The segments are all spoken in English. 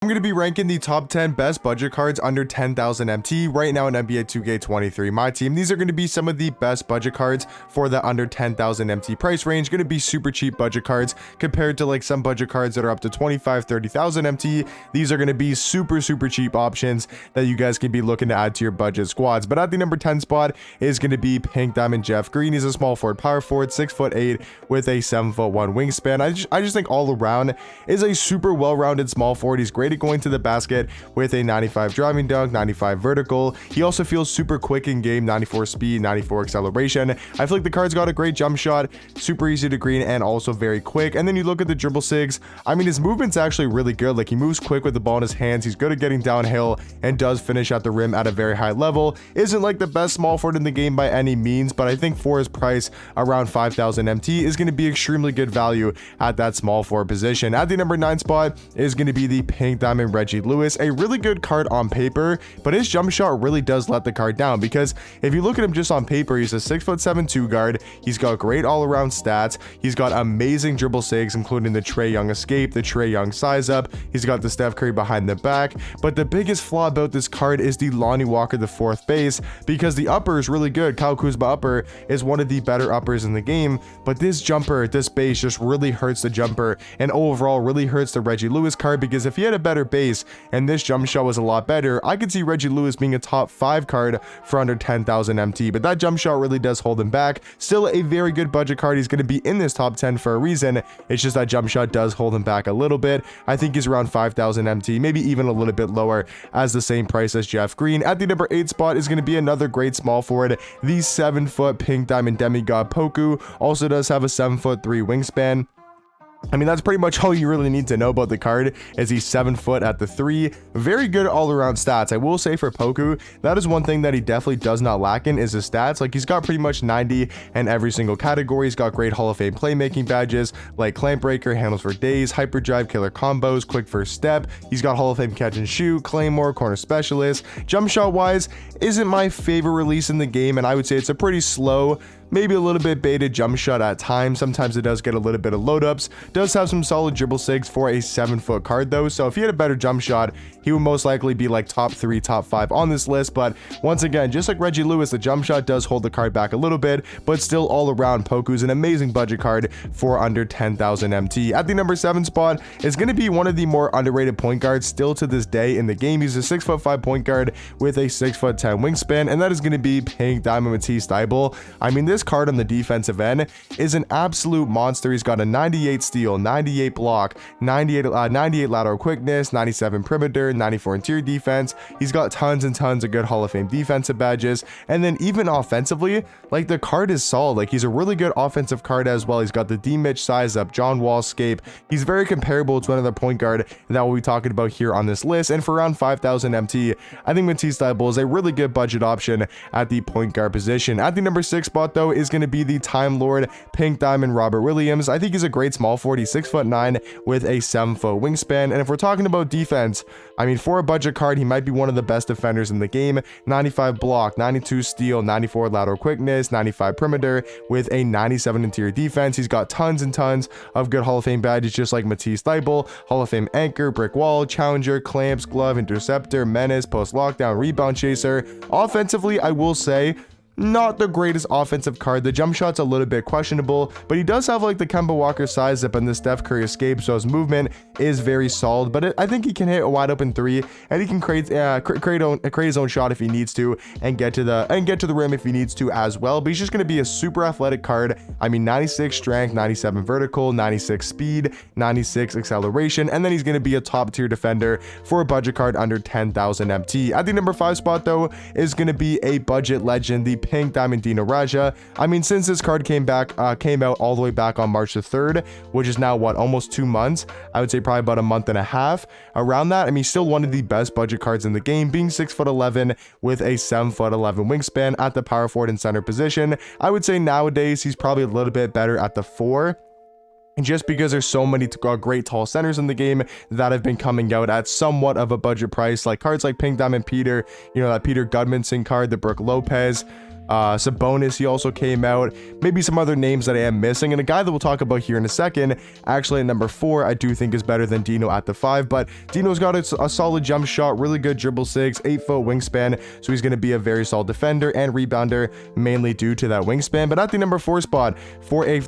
I'm going to be ranking the top 10 best budget cards under 10,000 MT right now in NBA 2K23 My Team. These are going to be some of the best budget cards for the under 10,000 MT price range. Going to be super cheap budget cards compared to like some budget cards that are up to 25, 30,000 MT. These are going to be super cheap options that you guys can be looking to add to your budget squads. But at the number 10 spot is going to be Pink Diamond Jeff Green. He's a small forward, power forward, 6'8" with a 7'1" wingspan. I just think all around is a super well-rounded small forward. He's great at going to the basket with a 95 driving dunk, 95 vertical. He also feels super quick in game, 94 speed, 94 acceleration. I feel like the card's got a great jump shot, super easy to green, and also very quick. And then you look at the dribble sigs. I mean, his movement's actually really good. Like, he moves quick with the ball in his hands. He's good at getting downhill and does finish at the rim at a very high level. Isn't like the best small forward in the game by any means, but I think for his price around 5,000 MT is going to be extremely good value at that small forward position. At the number 9 spot is going to be the Pink Diamond Reggie Lewis, a really good card on paper, but his jump shot really does let the card down, because if you look at him just on paper, he's a 6'7" 2 guard. He's got great all-around stats. He's got amazing dribble sigs, including the Trae Young escape, the Trae Young size up. He's got the Steph Curry behind the back, but the biggest flaw about this card is the Lonnie Walker, the 4th base, because the upper is really good. Kyle Kuzma upper is one of the better uppers in the game, but this jumper, this base just really hurts the jumper, and overall really hurts the Reggie Lewis card, because if he had a better base and this jump shot was a lot better, I could see Reggie Lewis being a top 5 card for under 10,000 MT, but that jump shot really does hold him back. Still a very good budget card. He's going to be in this top 10 for a reason. It's just that jump shot does hold him back a little bit. I think he's around 5,000 MT, maybe even a little bit lower, as the same price as Jeff Green. At the number 8 spot is going to be another great small forward, the 7-foot Pink Diamond Demigod Poku. Also does have a 7'3" wingspan. I mean, that's pretty much all you really need to know about the card, is he's 7 foot at the 3. Very good all-around stats. I will say for Poku, that is one thing that he definitely does not lack in, is his stats. Like, he's got pretty much 90 in every single category. He's got great Hall of Fame playmaking badges like Clamp Breaker, Handles for Days, Hyperdrive, Killer Combos, Quick First Step. He's got Hall of Fame Catch and Shoot, Claymore, Corner Specialist. Jump shot wise, isn't my favorite release in the game, and I would say it's a pretty slow, maybe a little bit baited jump shot at times. Sometimes it does get a little bit of load ups. Does have some solid dribble sigs for a 7-foot card though, so if he had a better jump shot, he would most likely be like top 3, top 5 on this list. But once again, just like Reggie Lewis, the jump shot does hold the card back a little bit, but still all around, Poku's an amazing budget card for under 10,000 MT. At the number 7 spot is going to be one of the more underrated point guards still to this day in the game. He's a 6'5" point guard with a 6'10" wingspan, and that is going to be Pink Diamond Matisse Thybulle. I mean, this card on the defensive end is an absolute monster. He's got a 98 steal, 98 block, 98 lateral quickness, 97 perimeter, 94 interior defense. He's got tons and tons of good Hall of Fame defensive badges, and then even offensively, like, the card is solid. Like, he's a really good offensive card as well. He's got the D-Mitch size up, John Wall scape. He's very comparable to another point guard that we'll be talking about here on this list, and for around 5,000 MT, I think Matisse Thybulle is a really good budget option at the point guard position. At the number 6 spot though is going to be the Time Lord Pink Diamond Robert Williams. I think he's a great small forward. He's 6'9" with a 7-foot wingspan, and if we're talking about defense, I mean, for a budget card, he might be one of the best defenders in the game. 95 block, 92 steal, 94 lateral quickness, 95 perimeter with a 97 interior defense. He's got tons and tons of good Hall of Fame badges, just like Matisse Thybulle. Hall of Fame anchor, brick wall, challenger, clamps, glove, interceptor, menace, post lockdown, rebound chaser. Offensively, I will say, not the greatest offensive card. The jump shot's a little bit questionable, but he does have like the Kemba Walker size up and the Steph Curry escape, so his movement is very solid. But I think he can hit a wide open 3, and he can create his own shot if he needs to, and get to the rim if he needs to as well. But he's just going to be a super athletic card. I mean, 96 strength, 97 vertical, 96 speed, 96 acceleration, and then he's going to be a top tier defender for a budget card under 10,000 MT. At the number 5 spot though is going to be a budget legend, the Pink Diamond Dino Raja. I mean, since this card came out all the way back on March the 3rd, which is now what, almost 2 months, I would say probably about a month and a half around that. I mean, still one of the best budget cards in the game, being 6'11" with a 7'11" wingspan at the power forward and center position. I would say nowadays he's probably a little bit better at the 4, just because there's so many great tall centers in the game that have been coming out at somewhat of a budget price, like cards like Pink Diamond Peter, you know, that Peter Gudmundsson card, the Brook Lopez. Sabonis, he also came out. Maybe some other names that I am missing. And a guy that we'll talk about here in a second, actually at number 4, I do think is better than Dino at the 5. But Dino's got a solid jump shot, really good dribble 6, 8-foot wingspan. So he's going to be a very solid defender and rebounder, mainly due to that wingspan. But at the number 4 spot, for a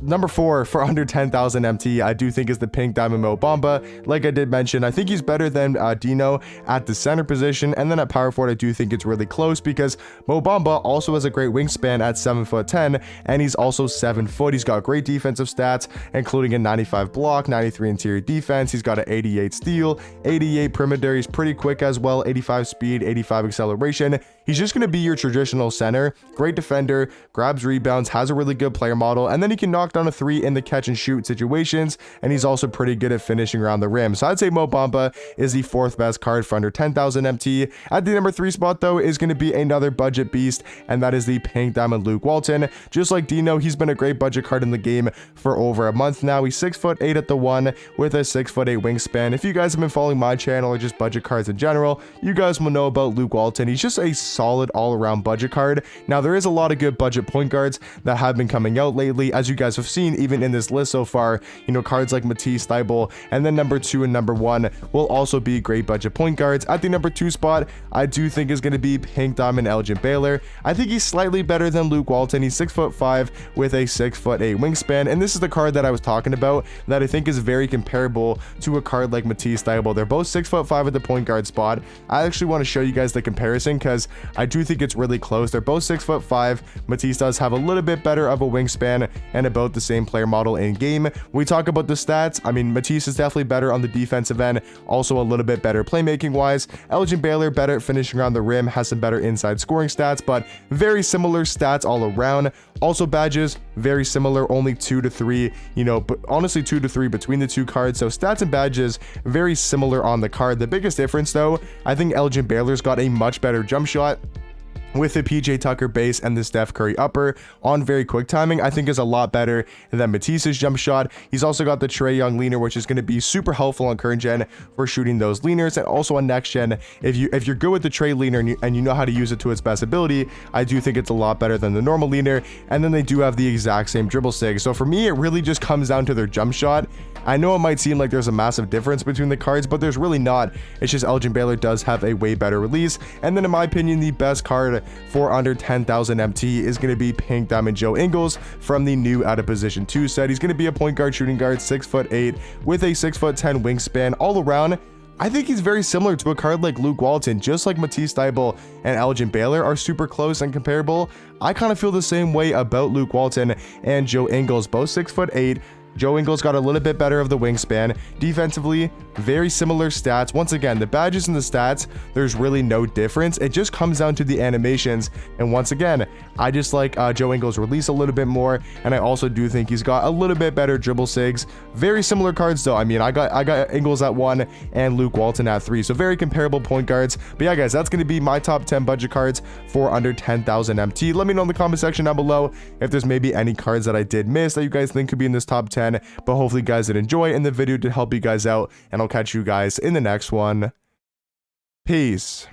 number 4 for under 10,000 MT, I do think is the pink diamond Bamba. Like I did mention, I think he's better than Dino at the center position. And then at power forward, I do think it's really close because Bamba also has a great wingspan at 7'10", and he's also 7 foot. He's got great defensive stats, including a 95 block, 93 interior defense. He's got an 88 steal, 88 perimeter. He's pretty quick as well, 85 speed, 85 acceleration. He's just going to be your traditional center, great defender, grabs rebounds, has a really good player model, and then he can knock down a 3 in the catch and shoot situations, and he's also pretty good at finishing around the rim. So I'd say Bamba is the 4th best card for under 10,000 MT. At the number 3 spot though is going to be another budget beast, and that is the pink diamond Walton. Just like Dino, he's been a great budget card in the game for over a month now. He's 6'8" at the 1 with a 6'8" wingspan. If you guys have been following my channel or just budget cards in general, you guys will know about Walton. He's just a solid all-around budget card. Now there is a lot of good budget point guards that have been coming out lately, as you guys have seen even in this list so far. You know, cards like Matisse Thybulle, and then number 2 and number 1 will also be great budget point guards. At the number 2 spot, I do think is going to be pink diamond Elgin Baylor. I think he's slightly better than Walton. He's 6'5" with a 6'8" wingspan, and this is the card that I was talking about that I think is very comparable to a card like Matisse Thybulle. They're both 6'5" at the point guard spot. I actually want to show you guys the comparison because I do think it's really close. They're both 6'5". Matisse does have a little bit better of a wingspan and about the same player model in game. When we talk about the stats, I mean, Matisse is definitely better on the defensive end, also a little bit better playmaking wise. Elgin Baylor better at finishing around the rim, has some better inside scoring stats, but very similar stats all around. Also badges, very similar, only 2 to 3, you know, but honestly 2 to 3 between the two cards. So stats and badges, very similar on the card. The biggest difference though, I think Elgin Baylor's got a much better jump shot, with the PJ Tucker base and the Steph Curry upper on very quick timing. I think is a lot better than Matisse's jump shot. He's also got the Trae Young leaner, which is going to be super helpful on current gen for shooting those leaners, and also on next gen, if you're good with the Trae leaner and you know how to use it to its best ability, I do think it's a lot better than the normal leaner. And then they do have the exact same dribble sig. So for me, it really just comes down to their jump shot. I know it might seem like there's a massive difference between the cards, but there's really not. It's just Elgin Baylor does have a way better release. And then in my opinion, the best card for under 10,000 MT is going to be pink diamond Joe Ingles from the new out of position 2 set. He's going to be a point guard shooting guard, 6'8" with a 6'10" wingspan. All around, I think he's very similar to a card like Walton. Just like Matisse Thybulle and Elgin Baylor are super close and comparable, I kind of feel the same way about Walton and Joe Ingles, both 6'8". Joe Ingles got a little bit better of the wingspan. Defensively, very similar stats. Once again, the badges and the stats, there's really no difference. It just comes down to the animations. And once again, I just like Joe Ingles' release a little bit more, and I also do think he's got a little bit better dribble sigs. Very similar cards though. I mean, I got Ingles at 1 and Walton at 3, so very comparable point guards. But yeah, guys, that's going to be my top 10 budget cards for under 10,000 MT. Let me know in the comment section down below if there's maybe any cards that I did miss that you guys think could be in this top 10. But hopefully you guys did enjoy, and the video did help you guys out, and I'll catch you guys in the next one. Peace.